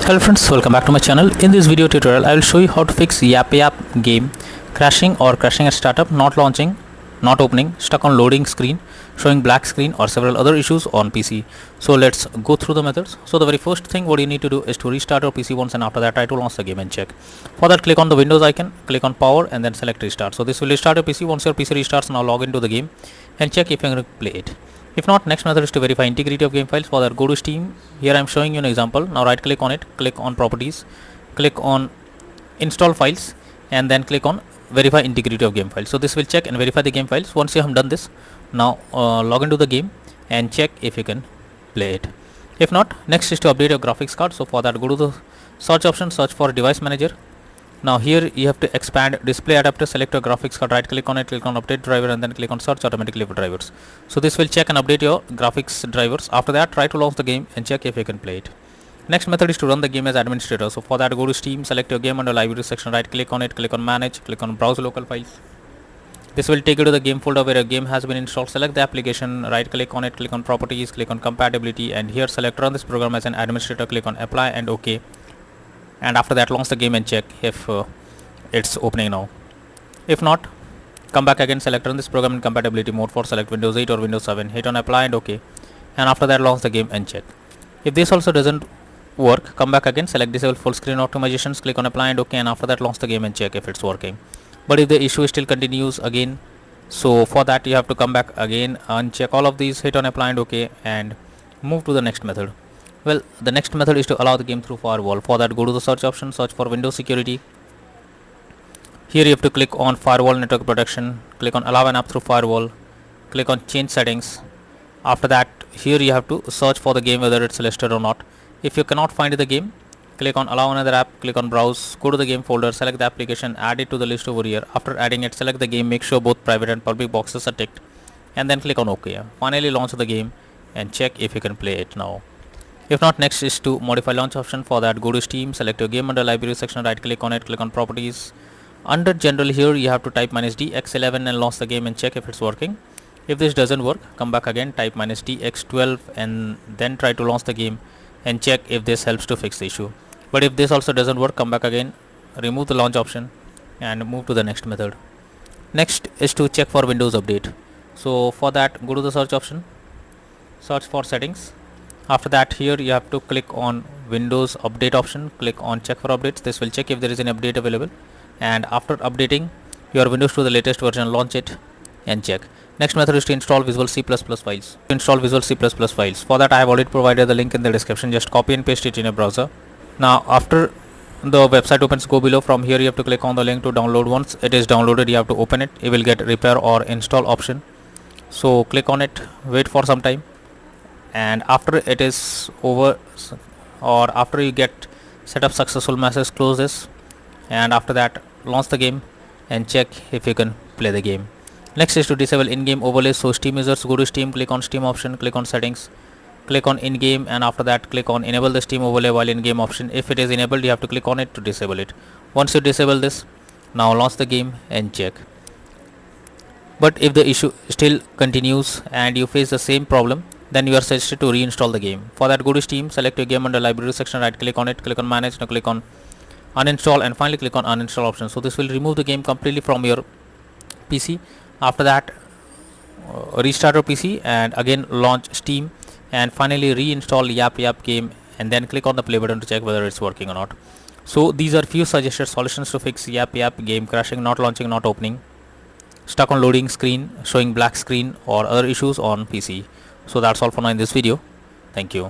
Hello friends, welcome back to my channel. In this video tutorial, I will show you how to fix YAPYAP game crashing or crashing at startup, not launching, not opening, stuck on loading screen, showing black screen or several other issues on PC. So let's go through the methods. So the very first thing what you need to do is to restart your PC once, and after that try to launch the game and check. For that, click on the Windows icon, click on power and then select restart. So this will restart your PC. Once your PC restarts, now log into the game and check if you can play it. If not, next method is to verify integrity of game files. For that, go to Steam. Here I am showing you an example. Now right click on it, click on properties, click on install files and then click on verify integrity of game files. So this will check and verify the game files. Once you have done this, now log into the game and check if you can play it. If not, next is to update your graphics card. So for that, go to the search option, search for device manager. Now here you have to expand display adapter, select your graphics card, right click on it, click on update driver and then click on search automatically for drivers. So this will check and update your graphics drivers. After that, try to launch the game and check if you can play it. Next method is to run the game as administrator. So for that, go to Steam, select your game under library section, right click on it, click on manage, click on browse local files. This will take you to the game folder where your game has been installed. Select the application, right click on it, click on properties, click on compatibility and here select run this program as an administrator, click on apply and OK. And after that, launch the game and check if it's opening now. If not, come back again, select run this program in compatibility mode for select Windows 8 or Windows 7, hit on apply and OK, and after that launch the game and check. If this also doesn't work, come back again, select disable full screen optimizations, click on apply and OK, and after that launch the game and check if it's working. But if the issue still continues again, so for that you have to come back again, uncheck all of these, hit on apply and OK, and move to the next method. Well, the next method is to allow the game through firewall. For that, go to the search option, search for Windows security. Here you have to click on firewall network protection, click on allow an app through firewall, click on change settings. After that, here you have to search for the game whether it's listed or not. If you cannot find the game, click on allow another app, click on browse, go to the game folder, select the application, add it to the list over here. After adding it, select the game, make sure both private and public boxes are ticked and then click on OK. Finally launch the game and check if you can play it now. If not, next is to modify launch option. For that, go to Steam, select your game under library section, right click on it, click on properties. Under general here you have to type -dx11 and launch the game and check if it's working. If this doesn't work, come back again, type -dx12 and then try to launch the game and check if this helps to fix the issue. But if this also doesn't work, come back again, remove the launch option and move to the next method. Next is to check for Windows update. So for that, go to the search option, search for settings. After that, here you have to click on Windows update option, click on check for updates. This will check if there is an update available, and after updating your Windows to the latest version, launch it and check. Next method is to install Visual C++ files. For that, I have already provided the link in the description. Just copy and paste it in your browser. Now after the website opens, go below. From here you have to click on the link to download. Once it is downloaded, you have to open it. You will get repair or install option. So click on it, wait for some time, and after it is over or after you get setup successful message, close this and after that launch the game and check if you can play the game. Next is to disable in-game overlays. So Steam users, go to Steam, click on Steam option, click on settings, click on in-game and after that click on enable the Steam overlay while in-game option. If it is enabled, you have to click on it to disable it. Once you disable this, now launch the game and check. But if the issue still continues and you face the same problem, then you are suggested to reinstall the game. For that, go to Steam, select your game under library section, right click on it, click on manage, now click on uninstall and finally click on uninstall option. So this will remove the game completely from your PC. After that, restart your PC and again launch Steam and finally reinstall YAPYAP game and then click on the play button to check whether it's working or not. So these are few suggested solutions to fix YAPYAP game crashing, not launching, not opening, stuck on loading screen, showing black screen or other issues on PC. So that's all for now in this video. Thank you.